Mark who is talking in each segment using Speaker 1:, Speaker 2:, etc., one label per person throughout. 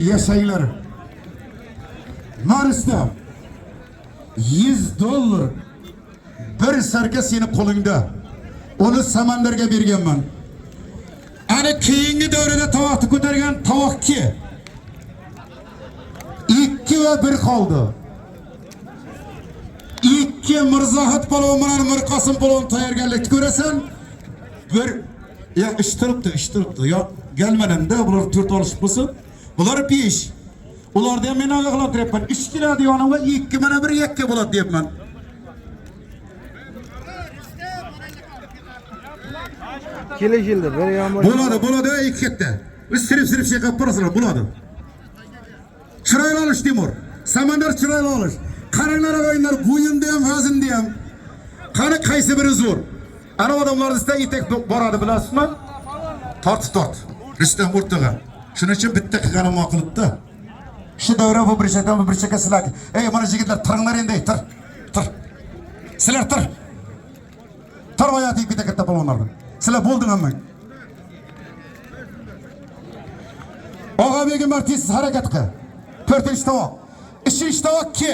Speaker 1: Yaşaylar. Maris'ta $100 bir sarka seni kolunda. Onu samanlarga berganman. Ana keyingi davrada tavoqni ko'targan tavoq 2. 2 va 1 qoldi. 2 Mirzahat palon bilan Mirqosim palon tayyorgarlik ko'rasan. Bir ya ish turibdi. Ya gelmanda bular 4 olishib bo'lsin. Bular 5. Ularda ham men ogohlantiryapman. 3 keladi yoniga 2 mana bir yakka bo'ladi deyapman.
Speaker 2: Kelishildi, bir yomon.
Speaker 1: Bo'ladi, 2 katta. Biz sirib şey qilib borasizlar, bo'ladi. Chiroyli olish Timur. Samandar chiroyli olish. Qaranglar o'yinlar bo'yinda ham, vaznda ham. Qani qaysi biri zo'r? Ana odamlar sizda itek boradi bilasizmi? Tort. Rishtam o'rtaga. Shuning uchun bitta qilganim ma'qulda. Shu davra bu bir cheka sizlar. Ey mana yigitlar tiringlar endi, tir. Sizlar tir. Tir oyati bitta katta polvonlardan. Sizlar bo'lding hamma. Og'a begim artist harakat qil. 4-chi tovoq. 3-chi tovoq 2.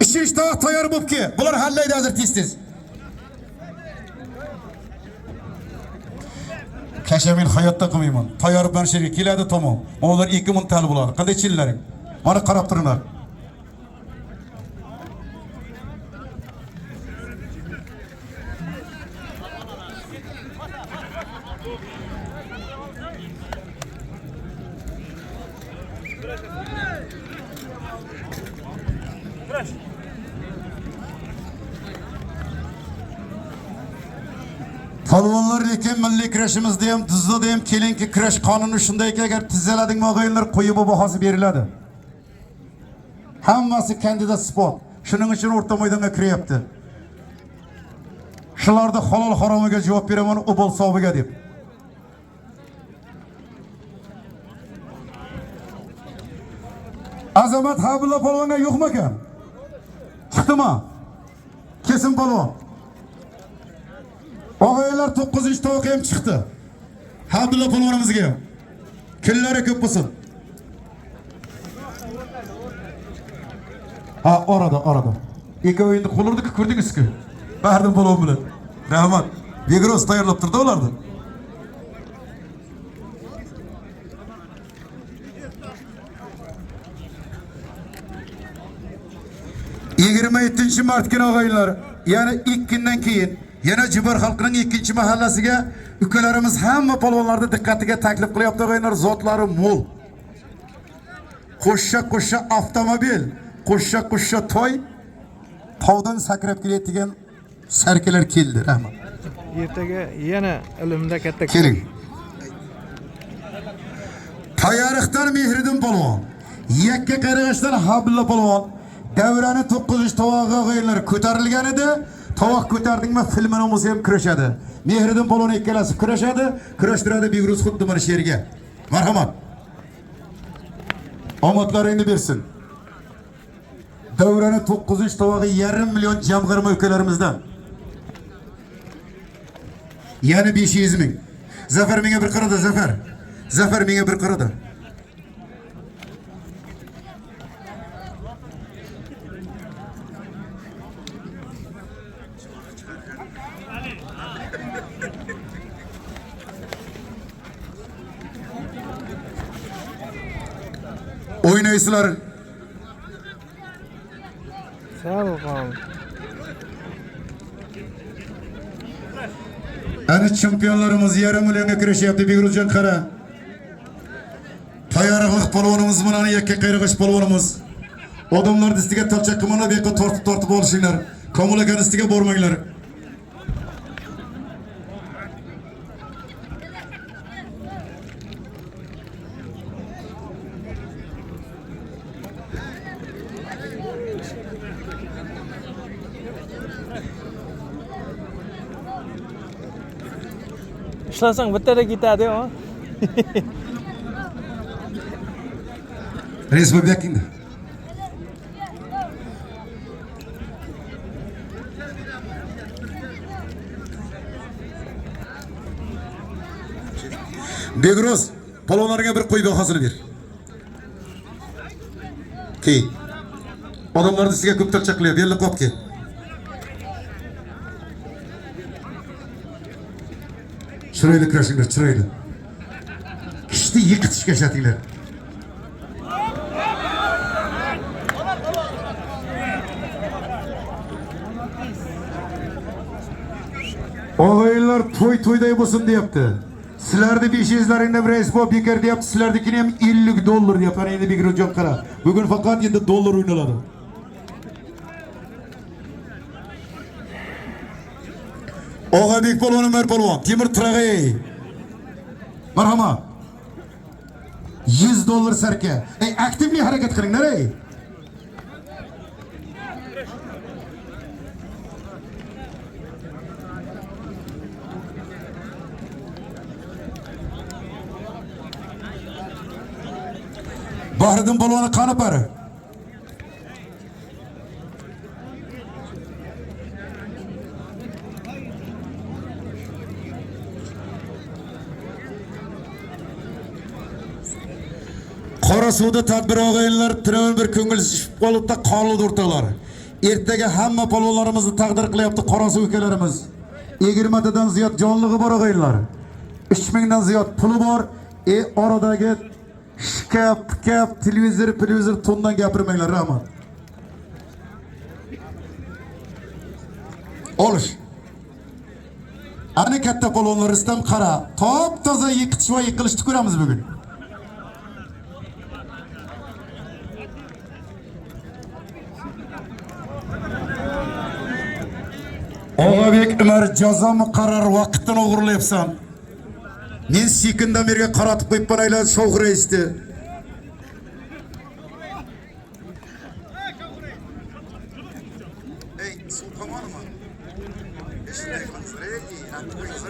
Speaker 1: 3-chi tovoq tayyor bo'libki. Bular hallaydi hozir tez. Kashamin hayotda qilmayman. Tayyor bilan sherik keladi tamom. Ular 2 ming tal bo'ladi. Qanday chillaring? Mana qarab turinglar. Polvonlar lekin milliy kurashimizda ham, tuzda ham kelinki kurash qonuni shundayki, agar tizalading o'yinlar qo'yib bahosi beriladi. Hammasi kandidat sport. Shuning uchun o'rta maydonga kiryapti. Shularda halol haromiga javob beraman, u bol hisobiga deb. Azamat Habibulla polvonga yo'qmi ekan? Chiqdimi? Kesin polvon. Og'aylar 9-chi tovoq ham chiqdi. Habibulla polvonimizga. Kunlari ko'p bo'lsin. Ha, orada. 2 o'yinni qo'lirdi-ku, ko'rdingiz-ku. Bardim polvon bilan. Rahmat. Begros tayyorlab turdi ularni. Yigirma mart kuni og'aylar, ya'ni 2 kundan keyin yana Jibar xalqining 2-chi mahallasiga ukalarimiz hamma polvonlarni diqqatiga taklif qilyapti og'aylar, zotlari mo'l. Qo'shsha avtomobil, qo'shsha toy, tog'dan sakrab kelayotgan sarkalar keldi, rahmat.
Speaker 2: Ertaga yana ilmda katta
Speaker 1: keling. Tayyorixdan Mehriddin polvon, yakka qarag'ashdan Habibulla polvon davrani 9-chi tovog'i o'yinlar ko'tarilgan edi. Tovoq ko'tardingmi filmini bo'lsa ham kurashadi. Mehriddin polvon ikkalasi kurashadi, kurashtiradi Bigruz xuddi mana shu yerga. Marhamat. Omadlaringni bersin. Davrani 9-chi tovog'i 1,5 million jamg'arma ukalarimizdan. Yani 500 ming. Zafar menga bir qaradi, Zafar menga bir qaradi. Oynaysizlar.
Speaker 2: Sağ ol.
Speaker 1: Ana chempionlarimiz 1,5 millionga kurashyapti. Begruzjon qara. Tayyorlik polvonimiz bilan yakka qayrag'ash polvonimiz. Odamlar distiga talchaq qilmanglar, bu yoqqa tortib olishinglar. Komil aka distiga bormanglar.
Speaker 2: Ishlasang bittada ketadi, o.
Speaker 1: Respublikada. Begroz, palonlarga bir qo'y bahosini ber. Ki. Odamlarni sizga ko'p tarchaqlaydi, belli qopki. Chiroyli kurashinglar, chiroyli. Kishni yiqitishga ishlatinglar. Og'aylar to'y-to'yday bo'lsin deyapti. Sizlarni 500laringda bir esbop bekar deyapti, sizlarnikini ham $50 deyapti. Ana endi Bekirjon qara. Bugun faqat $7 o'ynaladi. Og'abek polvon, Umar polvon, Temur Tirag'ay. Marhamat. $100 sarka. Ey, aktivli harakat qilinglar ey. Bahriddin polvoni qani pari? Qorasuvda tadbir og'aylar tiravon bir ko'ngilsizib qolibda qoldi o'rtoqlar. Ertaga hamma polvonlarimizni taqdir qilyapti Qorasuv ukalarimiz. 20 tadan ziyod jonlig'i bor og'aylar. 3000 dan ziyod puli bor. Oradagi shkaf, televizor tondan gapirmanglar, rahmat. Olish. Ana katta polvonlar istam qara. Top toza yiqitish va yiqilishni ko'ramiz bugun. Og'abek Umar jazomi qarar vaqtini o'g'irlayapsan. Men sekindan beriga qaratib qo'yib baraylar shovg'iraydi. Ey, suv tomonimi? Ishlay qilsizlar,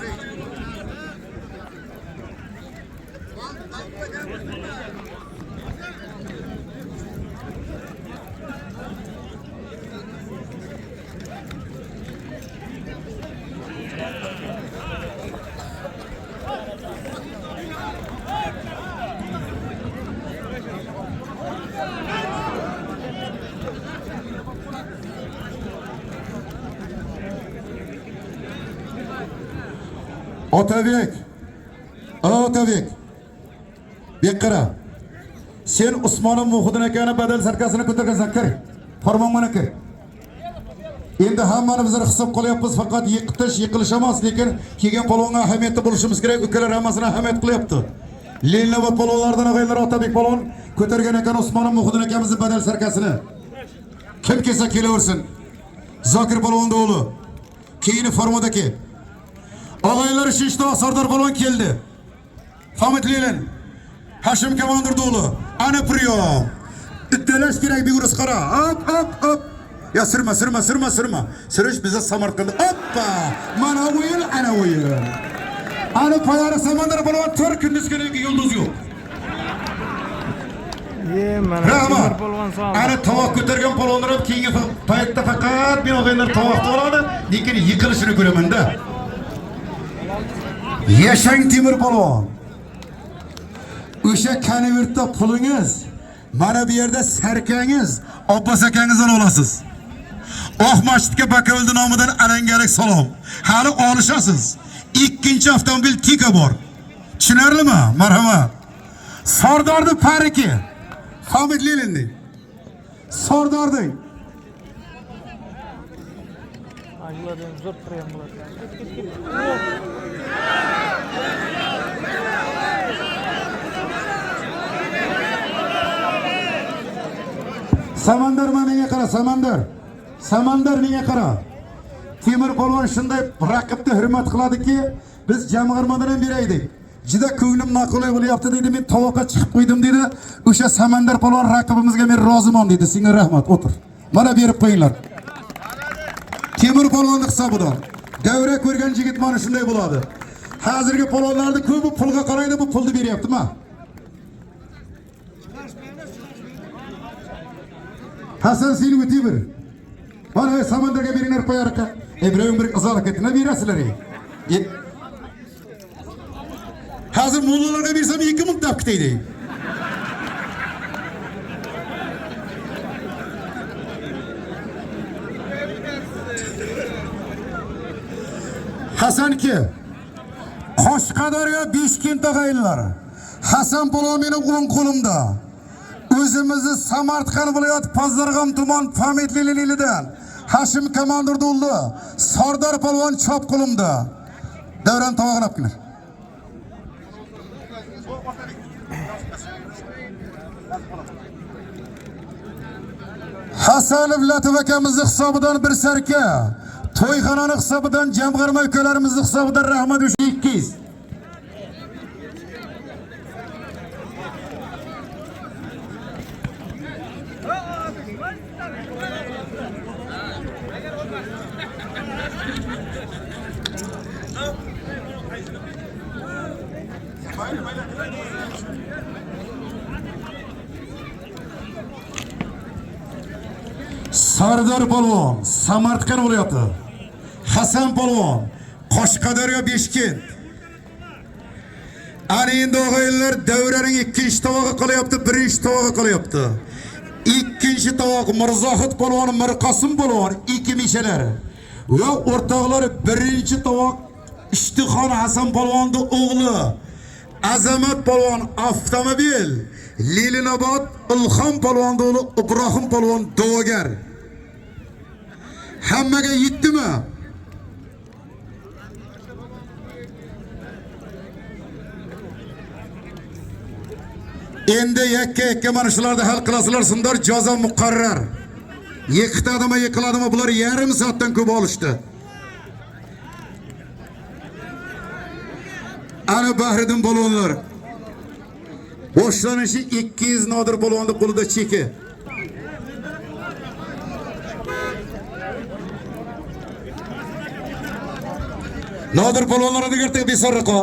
Speaker 1: Otabek. Otabek. Bekqara. Sen Usmonov Muhiddin akani badal sarkasini ko'targansan, kir. Farmonga kir. Endi hammani bizlar hisob qilyapmiz, faqat yiqilish emas, lekin kelgan polvonga ahamiyatli bo'lishimiz kerak. Ukalar hammasini ahamiyat qilyapti. Lelnova polvonlardan og'aylar Otabek polvon ko'targan ekan Usmonov Muhiddin akamizni badal sarkasini. Kim kelsa kelaversin. Zokir polvonning o'g'li. Keyini formodaki. Og'aylar Shishto Sardor polvon keldi. Hamid Lelin, Hashim komandir o'g'li. Ana priyom. Iddalash kerak Begurus qara. Hop. Ya sirma. Sirish biza Samarqand. Hoppa! Mana o'yin, ana o'yin. Ana poyari Samandar polvon 4 kunduz kerak yulduz yo'q.
Speaker 2: Mana Temur polvon sog'.
Speaker 1: Ana tovoq ko'targan polvonlar ham keyingi paytda faqat men og'aylar tovoqni oladi, lekin yiqilishini ko'raman-da. Yashang Temur polvon. O'sha konvertda pulingiz, mana bu yerda sarkangiz, Abbos akangizdan olasiz. Oq masjidga Bakovuldi nomidan alangalik salom. Hali olishasiz. Ikkinchi avtomobil Tika bor. Tushunarlimi? Marhamat. Sardorni pariki. Hamid Lelinni. Sardorni.
Speaker 2: Ajlardan zo'r qirgan bo'ladi.
Speaker 1: Samandar menga qara, Samandar menga qara. Temur polvon shunday raqibni hurmat qiladiki, biz jamg'armadan ham beraydik. Juda ko'nglim ma'qulay bo'lyapti dedi, men tovoqqa chiqib qo'ydim dedi. O'sha Samandar polvon raqibimizga men roziman dedi. Senga rahmat, o'tir. Mana berib qo'yinglar. Temur polvonning hisobidan. Davra ko'rgan yigit mana shunday bo'ladi. Hozirgi polvonlarning ko'pi pulga qaraydi, bu pulni beryapti-mi? Hasan seni o'tibir. Mana Samandarga beringlar qo'yarqa. Ibrohim bir qizar ketini berasizlar. Hozir mullalarga bersam 2 ming tap ketaydi. Hasan ki, Qoshqadaryo Beshkent og'aylar. Hasan Polvon mening o'ng qo'limda. O'zimizni Samarqand viloyati Pazdarg'om tuman Fametlilidan Hashim Komandordulli, Sardor Polvon chop qo'limda. Davron tog'ilab kelar. Hasanov Latif akamizning hisobidan bir sarka, to'yxonani hisobidan jamg'arma ukalarimizning hisobidan rahmat 200. Sardor Polvon, Samarqand viloyati. Hasan Polvon, Qoshqadaryo Beshkent. Ana endi o'g'aylar davraning ikkinchi tovog'i qolyapti, birinchi tovog'i qolyapti. Ikkinchi tovoq Mirzohid Polvon, Mirqosim Polvon, ikki mishalari. Va o'rtoqlari birinchi tovoq Ishtixon Hasan Polvonning o'g'li Azamat Polvon avtomobil, Lelinobod Ilhom Polvonning o'g'li Ibrohim Polvon da'vogar. Hammaga yetdimi? Endi yakka mana shularni hal qilasizlar, sindor jazo muqarrar. Yiqitadimi, yiqiladimi, bular yarim soatdan ko'p olishdi. Ana Bahriddin polvonlar. Boshlanishi 200 Nodir polvonning qo'lida cheki. Nodir polvonlarga ertaga besarriqo.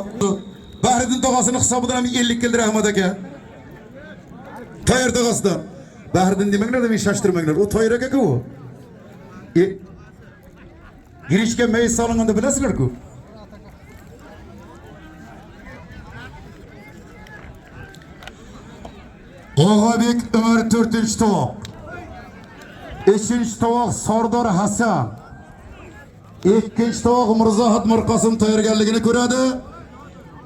Speaker 1: Bahriddin tog'asining hisobidan 50 keldi Rahmat aka. Toyir tog'asidan. Bahriddin demanglar, men shashtirmanglar. U Toyir aka-ku. Girishga may solinganda bilasizlar-ku. Og'abek Umar 4-tovoq. 3-tovoq Sardor Hasan. 2-tovoq Mirzohid Mirqosim tayyorgarligini ko'radi.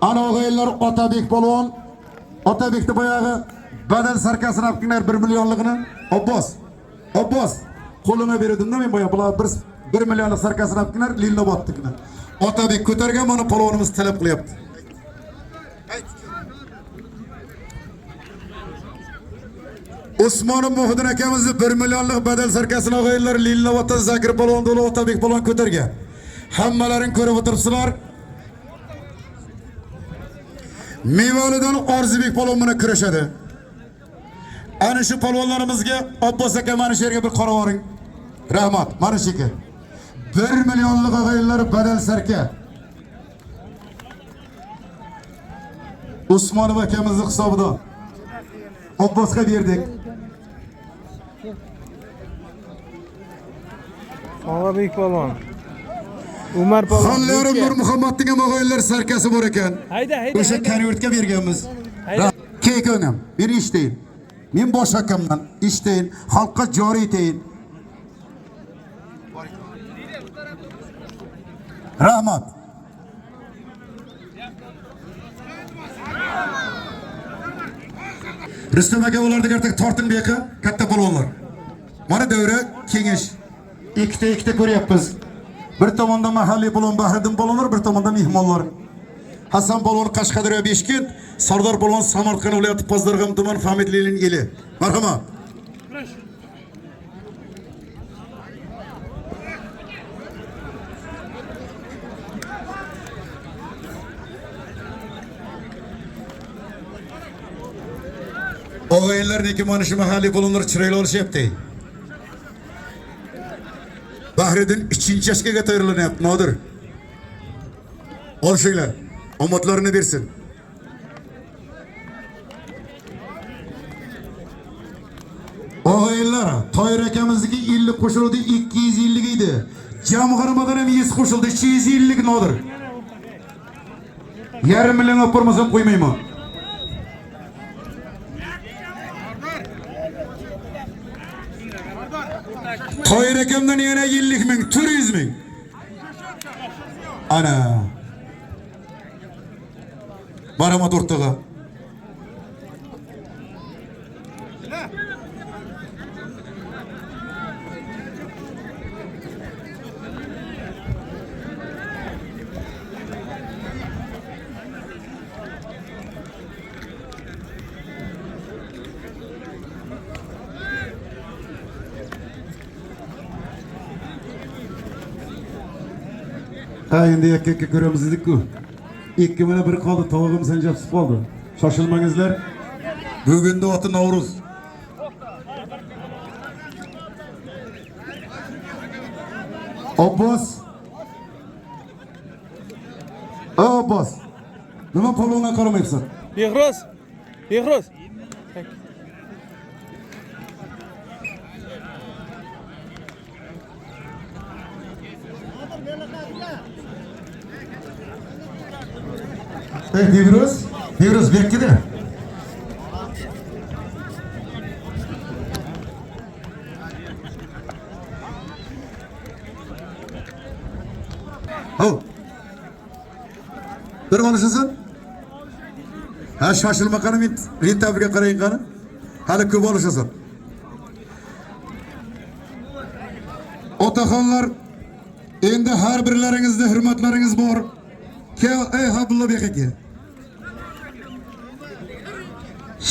Speaker 1: Ana o'g'aylar Otabek polvon. Otabekni boyag'i badal sarkasini olibdilar 1 millionligini. Abbos. Qo'lima berdim-da men boya bular 1 millionlik sarkasini olibdilar, Lilnobodnikini. Otabek ko'targan, mana polvonimiz talab qilyapti. Usmonov Muhiddin akamizni 1 millionlik badal sarkasini o'g'aylar Lilnobodda Zakir polvon o'g'li Otabek polvon ko'targan. Hammalaring ko'rib o'tiribsizlar. Mevalidan Orzibek polvon bilan kurashadi. Ana shu polvonlarimizga Abbos aka mana shu yerga bir qarab oling. Rahmat, mana shu aka. 1 millionlik o'g'aylar badal sarka. Usmonov akamizning hisobidan Abbosga berdik.
Speaker 2: Og'abek polvon. Umar polvon.
Speaker 1: Xonlarim Nur Muhammadning o'g'aylar sarkasi bor ekan.
Speaker 2: Hayda.
Speaker 1: O'sha konvertga berganmiz. Keko'ngim, bir ishtayin. Men bosh hakamman, ishtayin, xalqqa joriy etayin. Rahmat. Rustam aka ularga ertak tortin bu yoqqa, katta polvonlar. Mana davra kengash. Ikkita ko'ryapmiz. Bir tomonda mahalliy polvon Bahriddin polvonlar, bir tomonda mehmonlar. Hasan polvon Qashqadaryo Beshkent, Sardor polvon Samarqand viloyati Pazdarg'om tuman Fametlilining eli. Marhamat. O'g'aylar neki mana shu mahalliy polvonlar chiroyli olishyapti. Bahriddin 3-yoshga tayyorlanyapti, Nodir. Olishinglar, omadlarini bersin. O'g'aylar, Toyir akamizniki 50 qo'shildi, 250 edi. Jamg'armadan ham 100 qo'shildi, 250 Nodir. Yarim million olib bormasam qo'ymayman. Toyir akamdan yana 50 ming, 400 ming. Ana. Baramat ortaga. Ha endi yakka ko'ramiz dedik-ku. Ikki mana bir qoldi, tovog'im sanjabsiz qoldi. Shoshilmangizlar. Bugunda oti Navruz. Abbos. Abbos. Nima polvonga qaramayapsan?
Speaker 2: Behroz. Behroz.
Speaker 1: Devroz berkidi. Hov. Bir konuşasın. Ha shoshilma qani, men rentabiga qaraying qani. Hali ko'p olishasın. Otaxonlar, endi har birlaringizda hurmatlaringiz bor. Kel, ey Abdulla bek aka.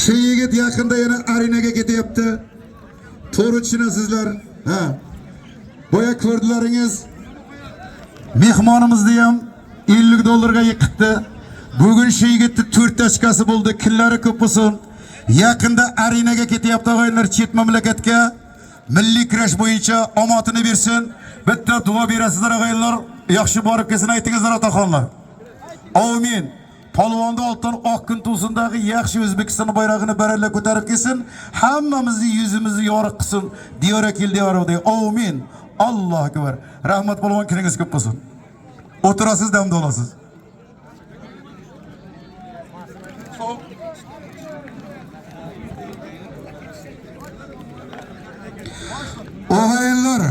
Speaker 1: Shu yigit yaqinda yana arenaga ketyapti. To'g'ri tushunasizlar. Ha. Boya ko'rdilaringiz. Mehmonimizni ham $50 yiqitdi. Bugun shu yigitni 4 tashkasi bo'ldi. Kunlari ko'p bo'lsin. Yaqinda arenaga ketyapti o'g'aylar, chet mamlakatga. Milliy kurash bo'yicha omadini bersin. Bitta duo berasizlar o'g'aylar. Yaxshi borib kelsin aytingizlar otaxonlar. Amin. Polvonda oltin oq kun to'sindagi yaxshi O'zbekiston bayrog'ini baralla ko'tarib kelsin. Hammamizni yuzimizni yorug' qilsin. Diyora keldi yorug'day. Amin. Allohu akbar. Rahmat polvon, kuningiz ko'p bo'lsin. O'tirasiz, damda olasiz. O'g'aylar,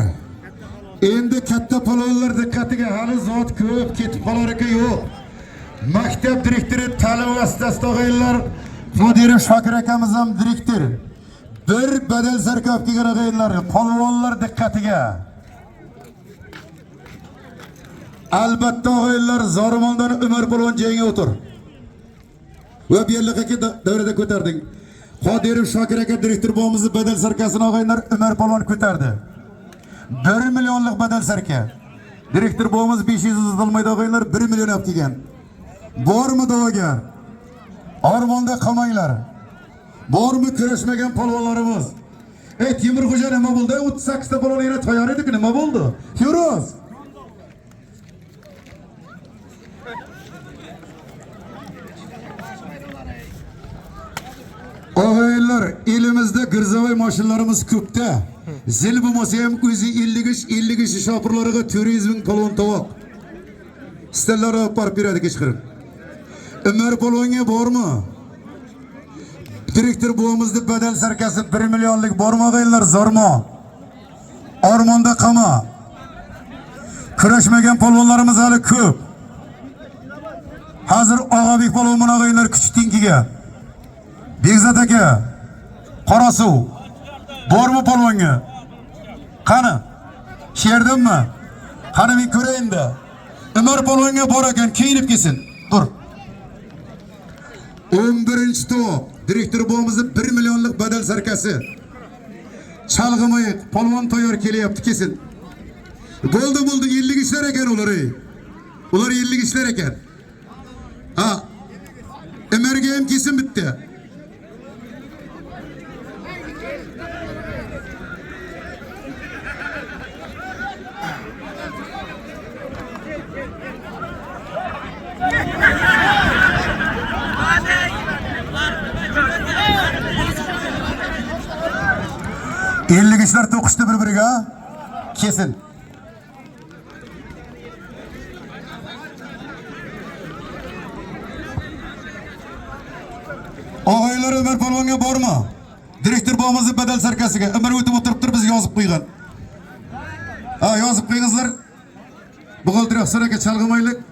Speaker 1: endi katta polvonlar diqqatiga, hali zot ko'p ketib qolar ekan yo'q. Maktab direktori ta'lim vositasida o'g'aylar, Qodirov Shokir akamiz ham direktor. Bir badal sarkab kelgan o'g'aylar, polvonlar diqqatiga. Albatta o'g'aylar, Zormondan Umar polvon joyiga o'tir. Va bu yerlarga davrada ko'tarding. Qodirov Shokir aka direktor bo'lamizni badal sarkasini o'g'aylar Umar polvon ko'tardi. 1 millionlik badal sarka. Direktor bo'lamiz 500 olmaydi o'g'aylar, 1 million olib kelgan. Bormi da'vogar? Ormonda qolmanglar. Bormi kurashmagan polvonlarimiz? Ey Temurxo'ja, nima bo'ldi? 38 ta polvon yana tayyor edi-ku, nima bo'ldi? Yuruz. O'g'aylar, elimizda girzavoy mashinalarimiz ko'pda. Zil bo'lmasa ham o'zi 50 ish shopirlariga 400 ming polvon tovoq. Stellar olib borib beradi kechqurun. Umar polvonga bormi? Direktor bo'lamizni badal sarkasi 1 millionlik bormi o'g'aylar? Zormo. Ormonda qama. Kurashmagan polvonlarimiz hali ko'p. Hozir Og'abek polvon o'g'aylar Kuchtinkiga. Bekzat aka, Qorasuv. Bormi polvonga? Qani? Sherdimmi? Qani men ko'rayin-da. Umar polvonga bor ekan, kiyinib kelsin. Tur. 11-to'p. Direktor bo'lamizni 1 millionlik badal sarkasi. Chalg'imay, polvon tayyor kelyapti, kelsin. Bo'ldi, 50 ishlar ekan ular. Ular 50 ishlar ekan. Ha. Umarga ham kelsin bitta. Ellikishlar to'qishdi bir-biriga. Kesin. O'g'aylar, Umar polvonga bormi? Direktor bo'lamizni badal sarkasiga. Umar o'tib o'tiribdir, biz yozib qo'ygan. Ha, yozib qo'yingizlar. Buğaltıraq saraka çalgımaylık.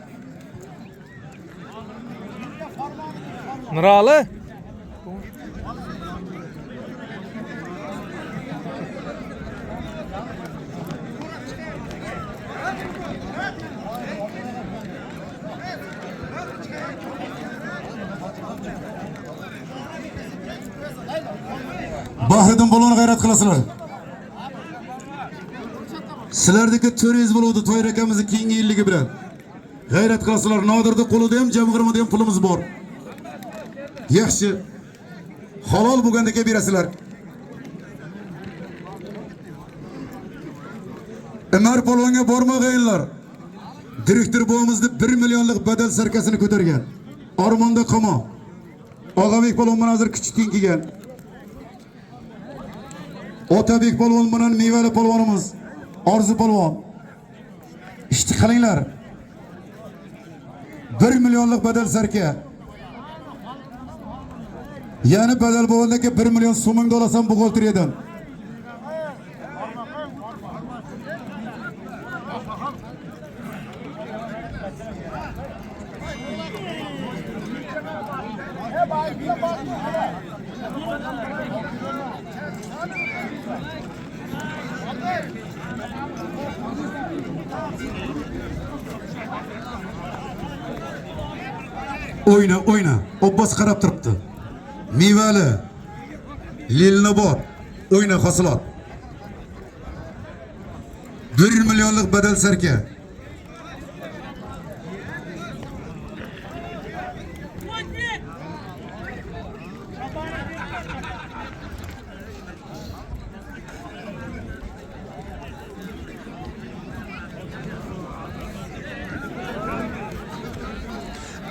Speaker 2: Nurali.
Speaker 1: Bahriddin boloni g'ayrat qilasizlar. Sizlardagi to'ringiz bo'ladi To'yir akamizni keyingi yilligi bilan. G'ayrat qilasizlar. Nodirda qo'lida ham, jamg'irmada ham pulimiz bor. Yaxshi. Halol bo'lgandek berasizlar. Umar polvonga bormag'aylar. Direktor buvamizni 1 millionlik badal sarkasini ko'targan. Ormonda qamo. Og'abek polvon mana hozir kichikkin kelgan. Otabek polvon bilan mevali polvonimiz Orzu polvon. İşte qilinglar. 1 millionlik badal sarka. Yani badal bo'lgandagi 1 million so'mingni olasan buxgalteriyadan. Oyna. Obbos qarab turibdi. Mevali. Lilni bor. Oyna hosilot. 1 millionlik badal sarka.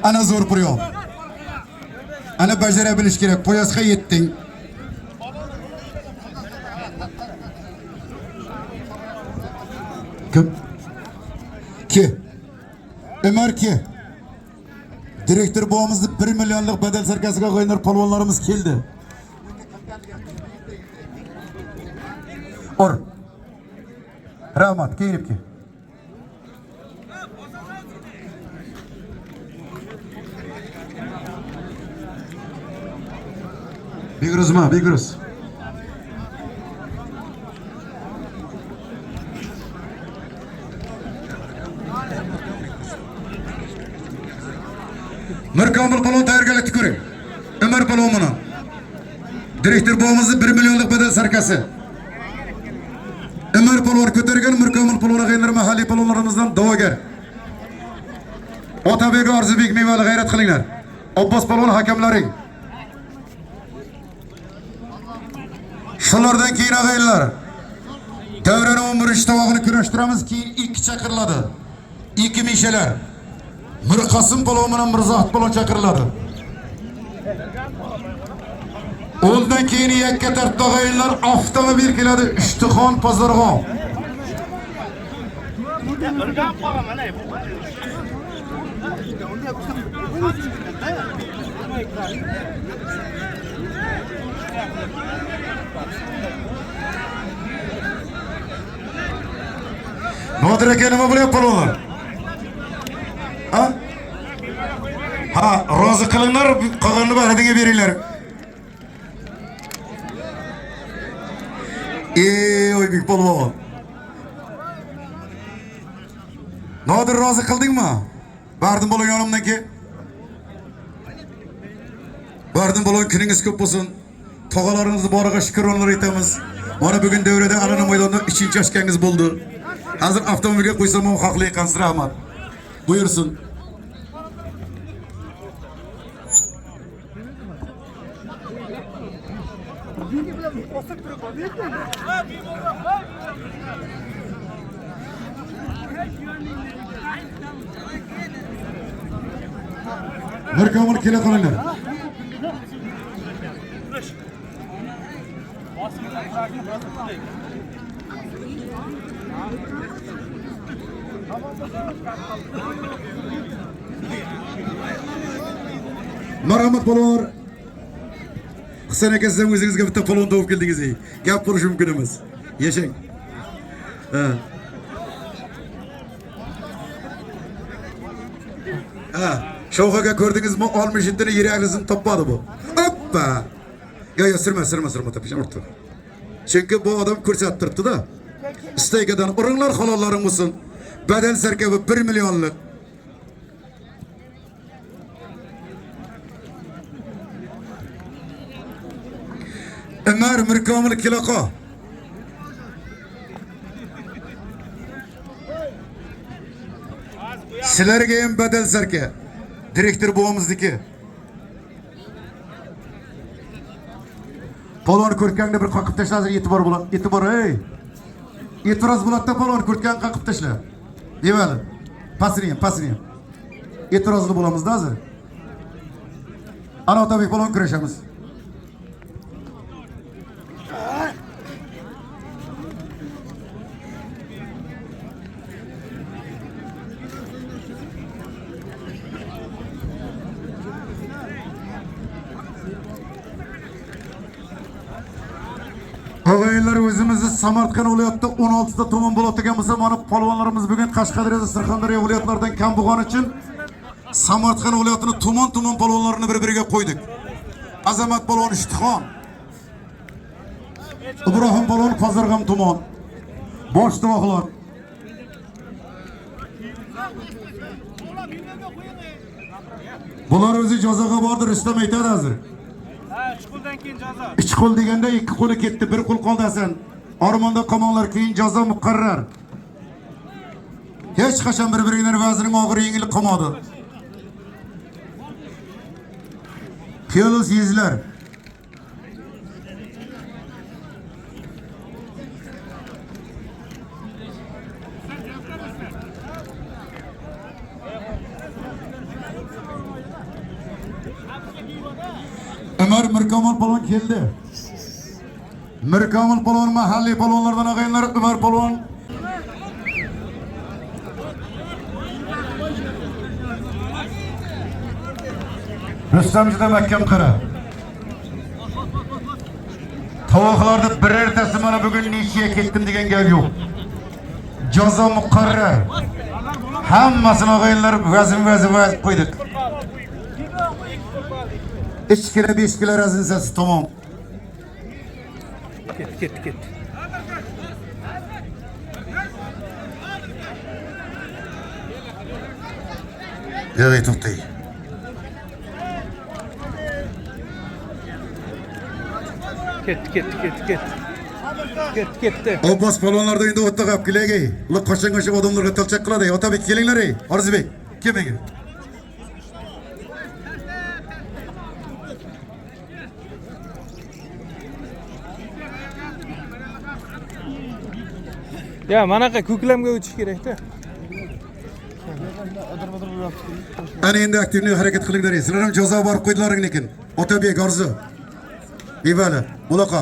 Speaker 1: Ana zo'r priyon. Ana bajara bilish kerak. Poyozga yetding. Kim? Ki? Umar ki? Direktor buvamizni 1 millionlik badal sarkasiga qo'yinlar polvonlarimiz keldi. Or. Rahmat, kelib ki. Bigros. Mirkomil polvon tayyorgarlikni ko'ring. Umar polvon bilan. Direktor buvamizni 1 millionlik badal sarkasi. Umar polvon ko'targan, Mirkomil polvon g'aynar mahalliy polvonlarimizdan da'vogar. Otabek Orzubek mevali g'ayrat qilinglar. Abbos polvon hakamlaring. Shulardan keyin ag'aylar. Davron 11-tavog'ini kurashtiramiz, keyin 2 chaqiriladi. 2 mishalar. Mirqosim polvon bilan Mirzohid polvon chaqiriladi. Undan keyin yakka tartibda ag'aylar avtomobil keladi, Ishtixon Pozorg'on. Nodir aka nima bo'lyapti polvonlar? Ha, rozi qilinglar, qolganini baradiga beringlar. Oybek polvon. Nodir rozi qildingmi? Bardim bo'lgan yonimdan ke. Bardim bo'lgan kuningiz ko'p bo'lsin. Tog'alaringizni boriga shukronlar aytamiz. Mana bugun davrada Alana maydonida 3-chi ochgangiz bo'ldi. Hozir avtomobilga qo'ysam ham haqli ekansiz, rahmat. Buyursin. Mirkomil kela qolinglar. Marhamat polvonlar. Husayn aka siz o'zingizga bitta polvon topib keldingiz. Gap qurish mumkin emas. Yashang. Ha, Şovkaga gördünüz mü? Almış intini yüreğinizin topladı bu. Hoppa. Ya sürme tabii orta. Çünkü bu adam kursattırdı da. İsteygadan orunlar halalların mısın? Bedel serkebi 1 milyonluk. Ömer Mirkamil Kilaka. Sizlerge hem bedel serke. Direktör babamızdaki. Polon kurtkanda bir kakıp taşlasın yetibor bulan. Yetibor ey. Yetiraz bulatta polon kurtkan kakıp taşla. Deyvali. Pasriyem. Yetirazlı bulamızda hazır. Ana tabi polon küreşemiz. Ağaylar özümüzü Samarkand viloyatida 16'da tomon bo'ladigan bo'lsa, mana polvonlarimiz bugun Qashqadaryo, Surxondaryo viloyatlaridan kam bo'lgani uchun Samarkand viloyatini tomon polvonlarini bir-biriga qo'ydik. Azamat polvon Ishtixon, Ibrohim polvon Qozirg'am tomon, bosh tovoqlar. Bular o'zi jazoga bordi, Rustam aytadi hozir.
Speaker 3: Chiquldan keyin jazo.
Speaker 1: İç qo'l deganda ikki qo'li ketdi, bir qo'l qoldi Hasan. Ormonda qamonlar keyin jazo muqarrar. Hech qachon bir-birining vazning og'ir yengil qolmadi. Piyolus yizlar. Ömer Mirkamil polvon keldi. Mirkamil polvon mahalliy polvonlardan og'aylar Ömer polvon. Rustamjida mahkam qara. Tovoqlarda birertasi mana bugun nechiga ketdim degan gap yo'q. Jazo muqarrar. Hammasini og'aylar vazn qo'ydik. 3 kilo 5 kilo razınsası tamam.
Speaker 2: Ket.
Speaker 1: Evet Oktay.
Speaker 2: Ketdi.
Speaker 1: Abbas palonlarda endi o'tda qolib kelagay. Ular qachon odamlarga talchaq qiladi. Otabek kelinglar ey. Arzibek, kelmang.
Speaker 2: Ya manaqa ko'klamga o'tish kerak-da.
Speaker 1: Ana endi aktivni harakat qilinglar. Sizlar ham jazo borib qo'ydilaring lekin. Otabek Arzu. Bevali, Muloqa.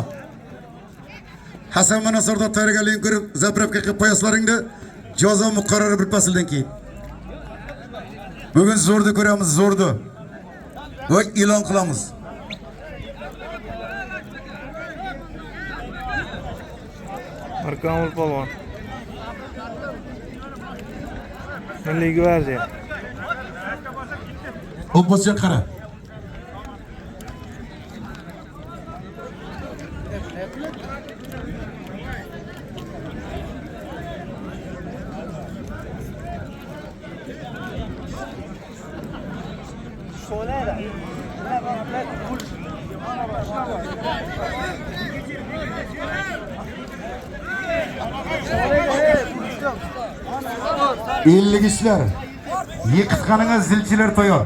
Speaker 1: Hasan mana Sardor tayyorgarligini ko'rib, zapravka qilib qo'yaslaringda jazo muqarrar bir fasldan keyin. Bugun zo'rni ko'ramiz, zo'rni. Va e'lon qilamiz.
Speaker 2: Mirkamil polvon. Milliy gvardiya.
Speaker 1: Obbosjon qara. Ellik ishlar. Yiqitqaniga zilchilar tayyor.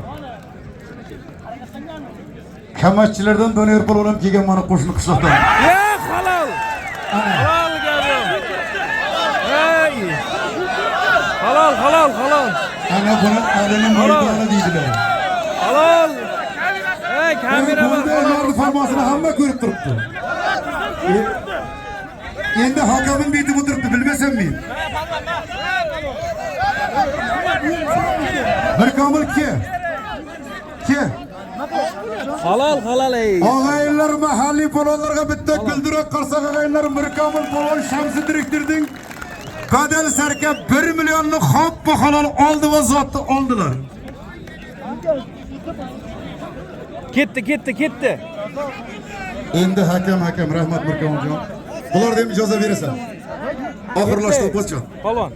Speaker 1: Kamatchilardan doniyor polvon kelgan mana qo'shni qishloqdan.
Speaker 2: Ya halol. Halol gapim. Hey. Halol.
Speaker 1: Ana buni adamning mardoni deydilar.
Speaker 2: Halol. Hey, kamera bor.
Speaker 1: Ularning formasini hamma ko'rib turibdi. Endi hokamning beti o'tiribdi, bilmasam men. Mirkamil ke.
Speaker 2: Halol ey.
Speaker 1: Og'aylar mahalliy polvonlarga bitta guldirak qarsak og'aylar Mirkamil polvon Shamsi direktorning badal sarka 1 millionni xop halol oldi va zotni oldilar.
Speaker 2: Ketdi.
Speaker 1: Endi hakam rahmat Mirkamonjon. Bularda ham ijoza berasan. Oxirlashdi qo'chon.
Speaker 2: Polvon.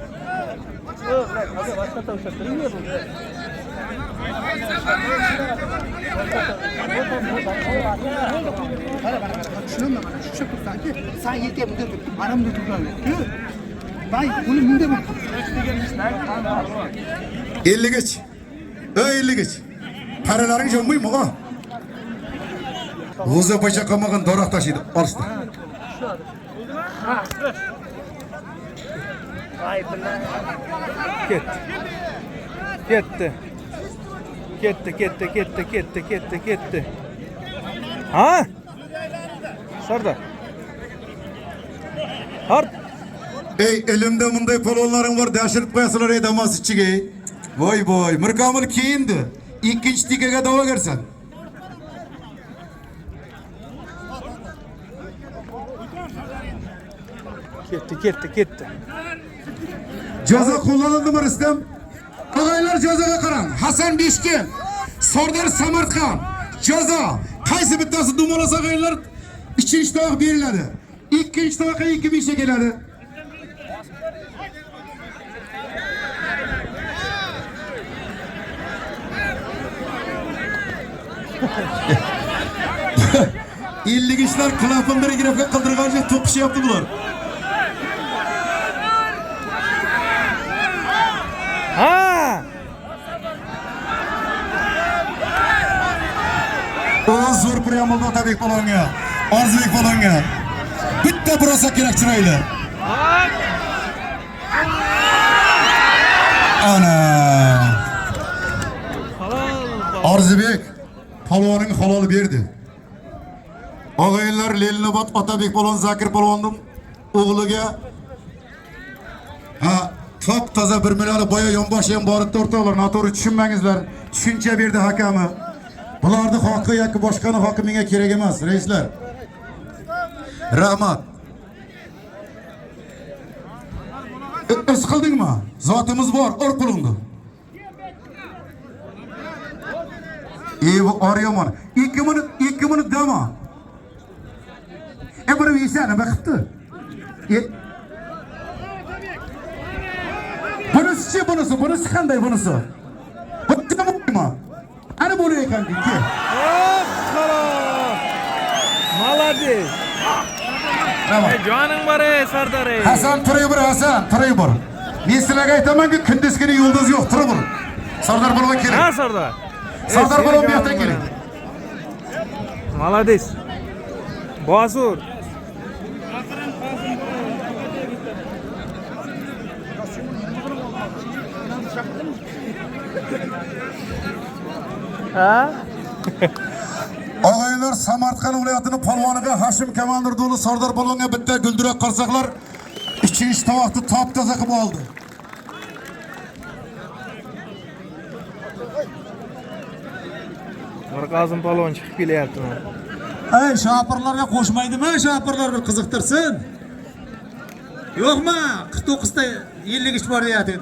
Speaker 4: Sen yeter mi? Aramda durgan. Bay, bunu münde mi?
Speaker 1: 50 geç. 50 geç. Paralaring jo'nmaymi o? O'zi pacha qolmagan daraxt tashiydi. Olishdi.
Speaker 2: Ketdi. Ha? Sardar. Hart.
Speaker 1: Ey elimde bunday polvonlaring bor, dashirib qo'yasizlar ey damas ichiga. Voy, Mirkamil kiyindi. Ikkinchi tikaga da'vogarsan.
Speaker 2: Ketdi.
Speaker 1: Jazo qo'llanildimi Rustam? Og'aylar jazoga qarang. Hasan Beshkin, Sardor Samarqand. Jazo. Qaysi bittasi dumalasa og'aylar ikkinchi tovoq beriladi. Ikkinchi tovoqqa 2 besha keladi. İlligişler klapınları girefke kaldırganca topuş yaptı bular.
Speaker 2: Ha!
Speaker 1: O zor priyamılda Otabek Polonga. Arzubek Polonga. Bitta burasa kerak çıraylı. Ana. Arzubek Polon'un halalı berdi. Ağaylar Lelinabat Otabek Polon Zakir Polon'un oğluga ha top taza 1 million boya yonboshiyam borib tortdilar. Noto'g'ri tushunmangizlar. Tushuncha berdi hakami. Bularni haqqi yoki boshqani haqqi menga kerak emas, reislar. Rahmat. Is qildingmi? Zotimiz bor, ur qulingni. Bu Oryomon 2 minut dama. Buni yesa nima qilibdi? Bunisi qanday bunisi? Bitta bo'lma. Ana bo'lar ekan ki.
Speaker 2: Молодец. Joning bor ey Sardor ey.
Speaker 1: Hasan turay bor. Men sizlarga aytamanki, kunduzgina yulduz yo'q, turib bor. Sardor bo'lgan kerak.
Speaker 2: Ha Sardor.
Speaker 1: Sardor bo'lgan bu yoqdan kerak.
Speaker 2: Молодец. Bosur. Ha?
Speaker 1: Og'aylar Samarqand viloyatining polvoniga Hashim Kamandirdo'li Sardor Polvonga bitta guldirak qarsaqlar ikkinchi tovoqni top toza qilib oldi.
Speaker 2: Mirqazim polvon chiqib kelyaptimi?
Speaker 5: Ey shopirlarga qo'shmaydimi? Shopirlar bir qiziqtirsin. Yo'qmi? 49 ta 50 ish bor deyapti.